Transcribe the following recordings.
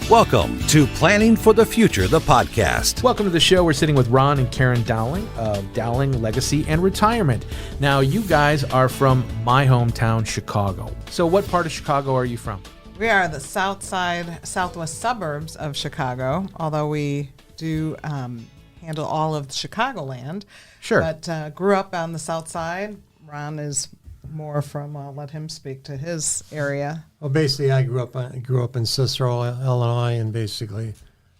Welcome to Planning for the Future, the podcast. Welcome to the show. We're sitting with Ron and Karen Dowling of Dowling Legacy and Retirement. Now, you guys are from my hometown, Chicago. So what part of Chicago are you from? We are the southwest suburbs of Chicago, although we do handle all of Chicagoland. Sure. But grew up on the south side. Ron is more from, I'll let him speak to his area. Well, basically, I grew up in Cicero, Illinois, and basically,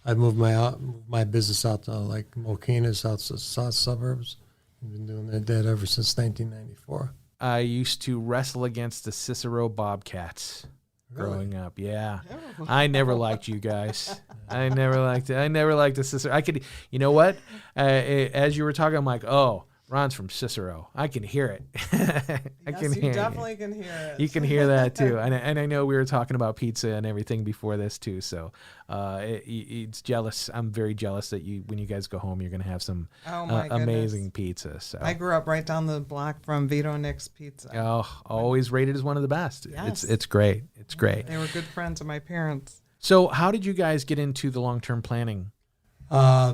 I moved my business out to like Mokina, south suburbs. I've been doing that ever since 1994. I used to wrestle against the Cicero Bobcats growing up. Yeah. I never liked you guys. I never liked the Cicero. I could, you know what? As you were talking, I'm like, oh, Ron's from Cicero. I can hear it. You definitely can hear it. You can hear that too. And I know we were talking about pizza and everything before this too. So it's jealous. I'm very jealous that when you guys go home, you're going to have some amazing pizza. So I grew up right down the block from Vito Nick's Pizza. Oh, always rated as one of the best. Yes. It's great. It's great. They were good friends of my parents. So how did you guys get into the long-term planning?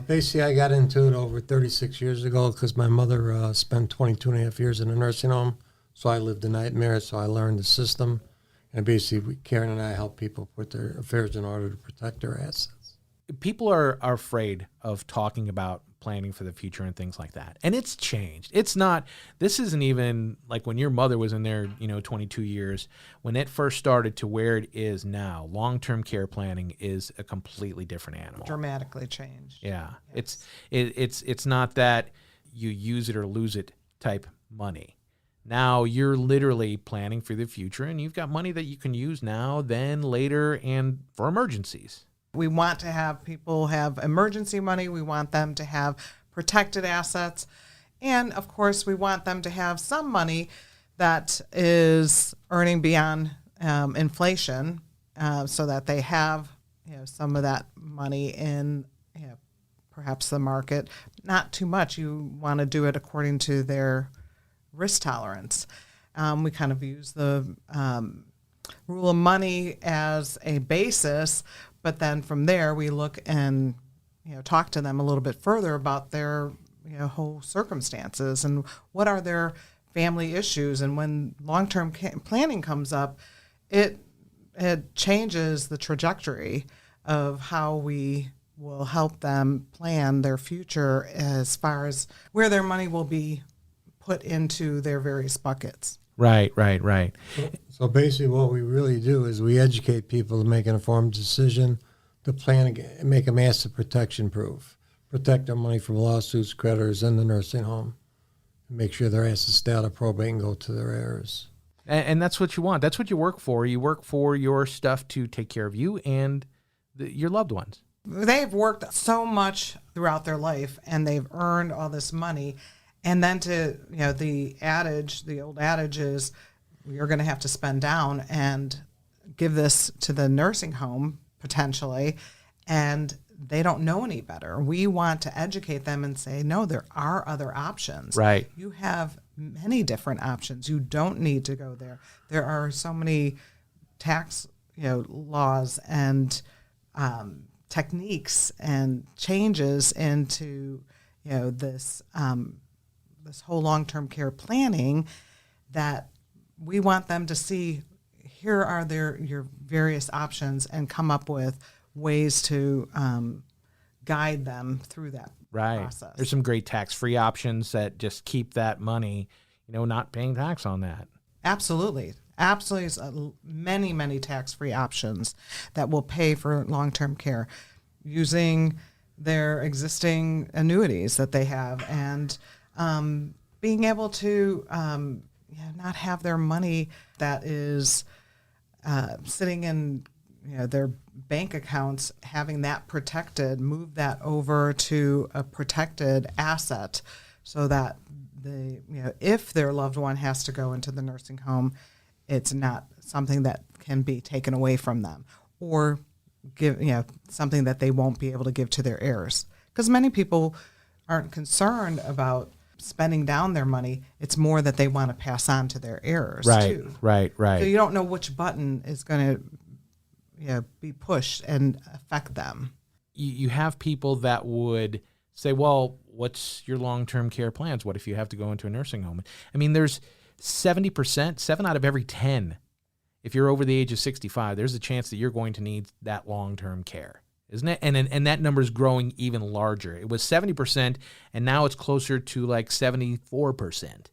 Basically, I got into it over 36 years ago because my mother spent 22 and a half years in a nursing home. So I lived a nightmare, so I learned the system. And basically, Karen and I help people put their affairs in order to protect their assets. People are afraid of talking about planning for the future and things like that. And it's changed. This isn't even like when your mother was in there, 22 years, when it first started to where it is now. Long-term care planning is a completely different animal. Dramatically changed. Yeah. Yes. It's not that you use it or lose it type money. Now you're literally planning for the future and you've got money that you can use now, then later, and for emergencies. We want to have people have emergency money. We want them to have protected assets. And, of course, we want them to have some money that is earning beyond inflation so that they have some of that money in perhaps the market. Not too much. You want to do it according to their risk tolerance. We kind of use the rule of money as a basis, but then from there we look and talk to them a little bit further about their whole circumstances and what are their family issues. And when long-term planning comes up, it changes the trajectory of how we will help them plan their future as far as where their money will be put into their various buckets. Right. So basically what we really do is we educate people to make an informed decision to plan and make them asset protection proof, protect their money from lawsuits, creditors, and the nursing home, and make sure their assets stay out of probate and go to their heirs. And that's what you want. That's what you work for. You work for your stuff to take care of you and your loved ones. They've worked so much throughout their life, and they've earned all this money. And then the old adage is you're going to have to spend down and give this to the nursing home potentially, and they don't know any better. We want to educate them and say, no, there are other options. Right. You have many different options. You don't need to go there. There are so many tax laws and techniques and changes into this whole long-term care planning that we want them to see. Here are your various options and come up with ways to guide them through that process. There's some great tax-free options that just keep that money, not paying tax on that. Absolutely. Many, many tax-free options that will pay for long-term care using their existing annuities that they have and being able to not have their money that is sitting in their bank accounts, having that protected, move that over to a protected asset so that if their loved one has to go into the nursing home, it's not something that can be taken away from them or give something that they won't be able to give to their heirs. Because many people aren't concerned about spending down their money. It's more that they want to pass on to their heirs too. Right. So you don't know which button is going to be pushed and affect them. You have people that would say, well, what's your long-term care plans? What if you have to go into a nursing home? I mean, there's 70%, 7 out of every 10, if you're over the age of 65, there's a chance that you're going to need that long-term care, isn't it? And that number is growing even larger. It was 70%, and now it's closer to like 74%,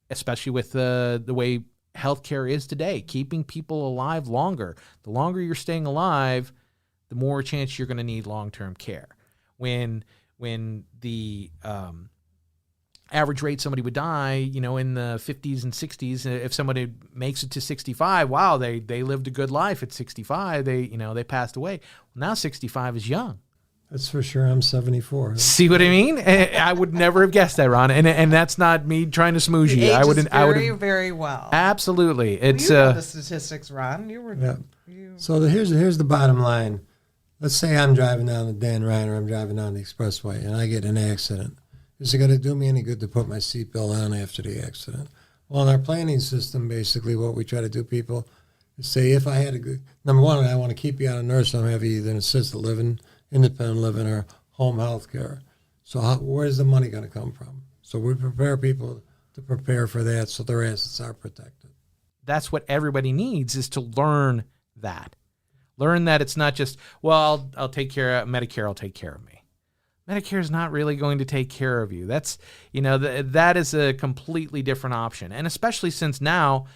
especially with the way healthcare is today, keeping people alive longer. The longer you're staying alive, the more chance you're going to need long-term care. When the average rate somebody would die, in the 50s and 60s, if somebody makes it to 65, wow, they lived a good life at 65. They passed away. Well, now 65 is young. That's for sure. I'm 74. See what I mean? I would never have guessed that, Ron. And that's not me trying to smooze you. I would very well. Absolutely. It's you know the statistics, Ron. You were. Yeah. So here's the bottom line. Let's say I'm driving down the Dan Ryan, or I'm driving down the expressway, and I get in an accident. Is it going to do me any good to put my seatbelt on after the accident? Well, in our planning system, basically what we try to do, people, is say if I had a good, number one, I want to keep you out of nursing home, have you either in assisted living, independent living, or home health care. So where's the money going to come from? So we prepare people to prepare for that so their assets are protected. That's what everybody needs, is to learn that. Learn that it's not just, well, I'll take care of Medicare, will take care of me. Medicare is not really going to take care of you. That's, that is a completely different option. And especially since now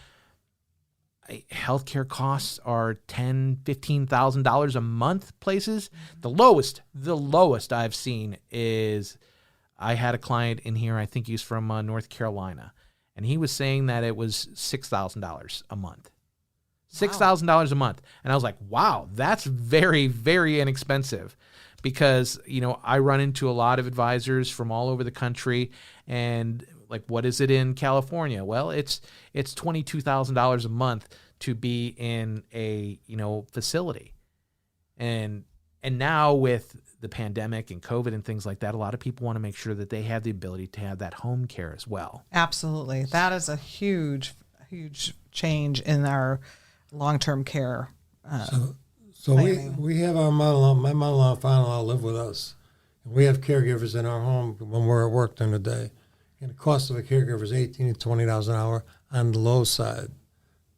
healthcare costs are $10,000, $15,000 a month places. The lowest I've seen is, I had a client in here, I think he's from North Carolina, and he was saying that it was $6,000 a month. $6,000 a month. And I was like, wow, that's very, very inexpensive. Because, I run into a lot of advisors from all over the country, and like, what is it in California? Well, it's $22,000 a month to be in a, facility. And now with the pandemic and COVID and things like that, a lot of people want to make sure that they have the ability to have that home care as well. Absolutely. That is a huge, huge change in our long-term care. So we have our mother-in-law, my mother-in-law and father-in-law live with us. And we have caregivers in our home when we're at work during the day. And the cost of a caregiver is $18 to $20 an hour on the low side.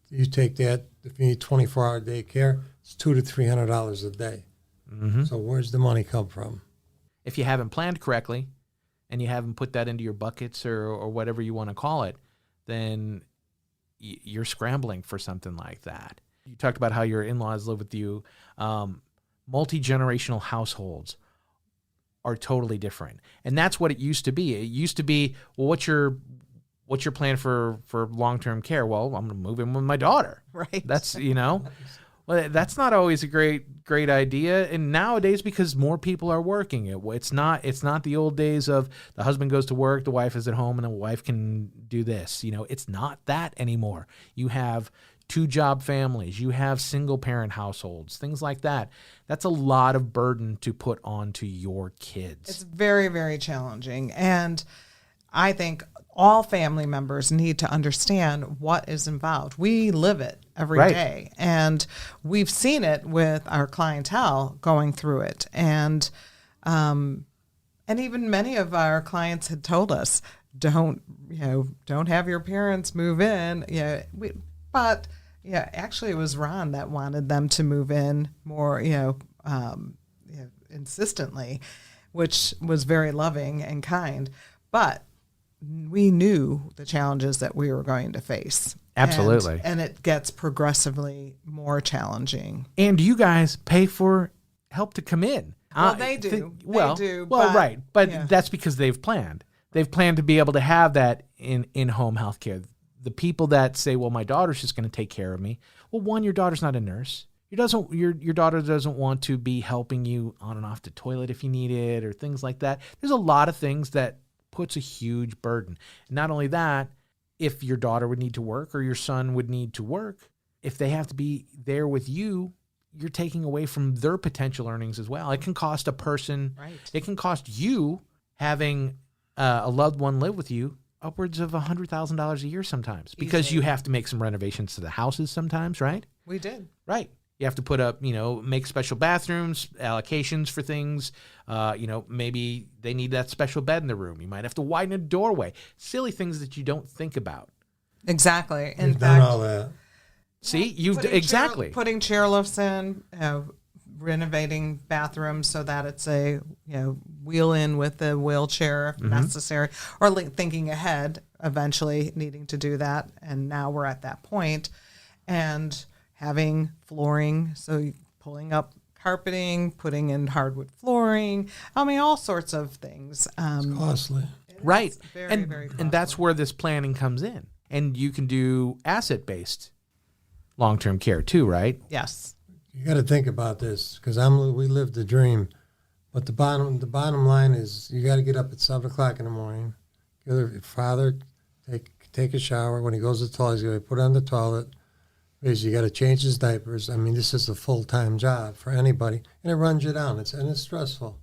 You take that, if you need 24-hour day care, it's $200 to $300 a day. Mm-hmm. So where's the money come from? If you haven't planned correctly and you haven't put that into your buckets or whatever you want to call it, then you're scrambling for something like that. You talked about how your in-laws live with you. Multi-generational households are totally different. And that's what it used to be. It used to be, well, what's your plan for long-term care? Well, I'm going to move in with my daughter. Right. That's, well, that's not always a great idea. And nowadays, because more people are working, it's not the old days of the husband goes to work, the wife is at home, and the wife can do this. It's not that anymore. You have 2-job families, you have single-parent households, things like that. That's a lot of burden to put onto your kids. It's very, very challenging. And I think all family members need to understand what is involved. We live it every day. And we've seen it with our clientele going through it. And even many of our clients had told us, don't have your parents move in. Actually, it was Ron that wanted them to move in more, insistently, which was very loving and kind. But we knew the challenges that we were going to face. Absolutely. And it gets progressively more challenging. And you guys pay for help to come in. Well, they do. But that's because they've planned. They've planned to be able to have that in-home health care. The people that say, well, my daughter's just going to take care of me. Well, one, your daughter's not a nurse. Your daughter doesn't want to be helping you on and off the toilet if you need it or things like that. There's a lot of things that puts a huge burden. Not only that, if your daughter would need to work or your son would need to work, if they have to be there with you, you're taking away from their potential earnings as well. It can cost a person, It can cost you having a loved one live with you upwards of $100,000 a year sometimes because you have to make some renovations to the houses sometimes, right? We did. Right. You have to put up, make special bathrooms, allocations for things. Maybe they need that special bed in the room. You might have to widen a doorway. Silly things that you don't think about. Exactly. In We've done all that. See, you've exactly putting chairlifts in, renovating bathrooms so that it's a wheel in with a wheelchair if necessary, or thinking ahead, eventually needing to do that. And now we're at that point, and having flooring, so pulling up carpeting, putting in hardwood flooring. I mean, all sorts of things. It's costly. right, very, and very and that's costly. where this planning comes in, and you can do asset-based long-term care too, right? Yes. You got to think about this because we live the dream, but the bottom line is you got to get up at 7:00 in the morning. Get your father take a shower. When he goes to the toilet, he's got to put on the toilet. Because you got to change his diapers. I mean, this is a full-time job for anybody, and it runs you down. It's stressful.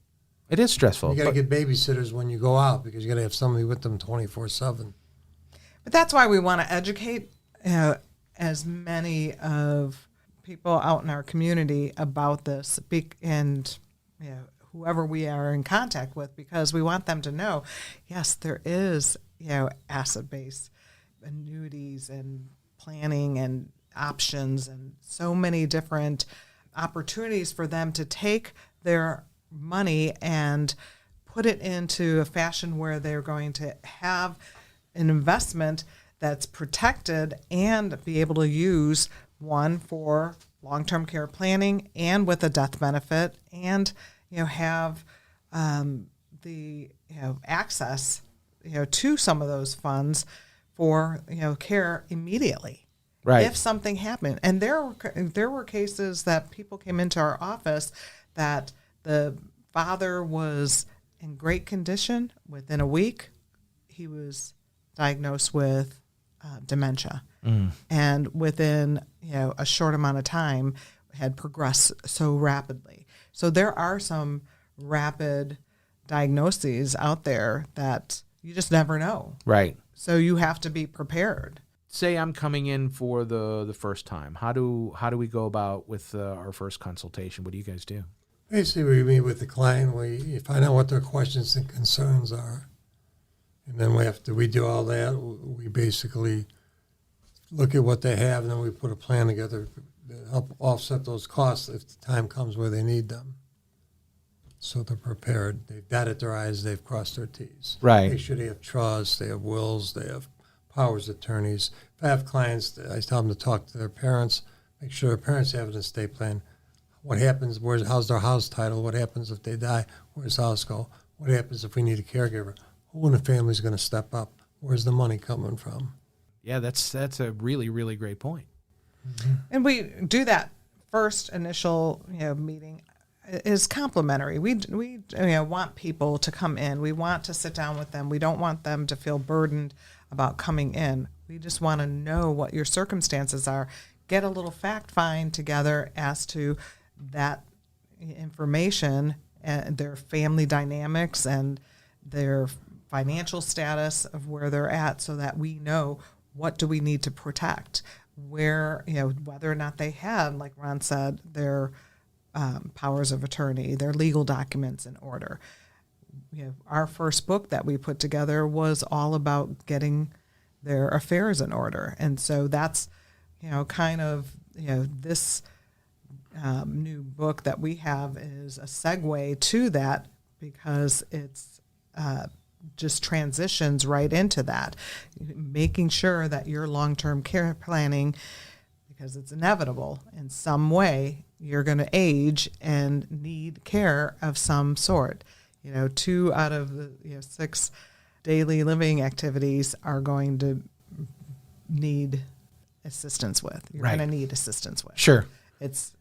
It is stressful. You got to but- get babysitters when you go out because you got to have somebody with them 24/7. But that's why we want to educate as many of people out in our community about this, and whoever we are in contact with, because we want them to know, yes, there is asset-based annuities and planning and options and so many different opportunities for them to take their money and put it into a fashion where they're going to have an investment that's protected and be able to use one for long-term care planning and with a death benefit, and have the access to some of those funds for care immediately. Right. If something happened. And there were cases that people came into our office that the father was in great condition. Within a week, he was diagnosed with dementia. And within a short amount of time, had progressed so rapidly. So there are some rapid diagnoses out there that you just never know. Right. So you have to be prepared. Say I'm coming in for the first time. How do we go about with our first consultation? What do you guys do? Basically, we meet with the client. We find out what their questions and concerns are. And then after we do all that, we basically look at what they have, and then we put a plan together to help offset those costs if the time comes where they need them. So they're prepared. They've dotted their I's, they've crossed their T's. Right. Make sure they have trusts, they have wills, they have powers of attorneys. If I have clients, I tell them to talk to their parents, make sure their parents have an estate plan. What happens, how's their house title? What happens if they die? Where's the house go? What happens if we need a caregiver? Who in the family is going to step up? Where's the money coming from? Yeah, that's a really, really great point. And we do that first initial meeting is complimentary. We want people to come in. We want to sit down with them. We don't want them to feel burdened about coming in. We just want to know what your circumstances are. Get a little fact find together as to that information and their family dynamics and their financial status of where they're at, so that we know what do we need to protect, where whether or not they have, like Ron said, their powers of attorney, their legal documents in order. Our first book that we put together was all about getting their affairs in order. And so that's, kind of, this new book that we have is a segue to that, because it's just transitions right into that, making sure that your long-term care planning, because it's inevitable in some way, you're going to age and need care of some sort. 2 out of the 6 daily living activities are going to need assistance with. You're Right. going to need assistance with. Sure. It's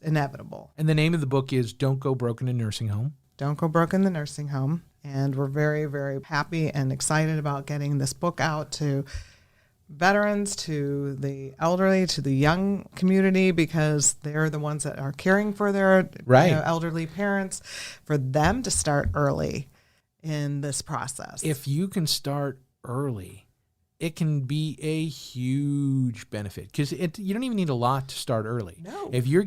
inevitable. And the name of the book is Don't Go Broke in a Nursing Home. Don't Go Broke in the Nursing Home. And we're very, very happy and excited about getting this book out to veterans, to the elderly, to the young community, because they're the ones that are caring for their Right. elderly parents, for them to start early in this process. If you can start early, it can be a huge benefit because you don't even need a lot to start early. No. If you're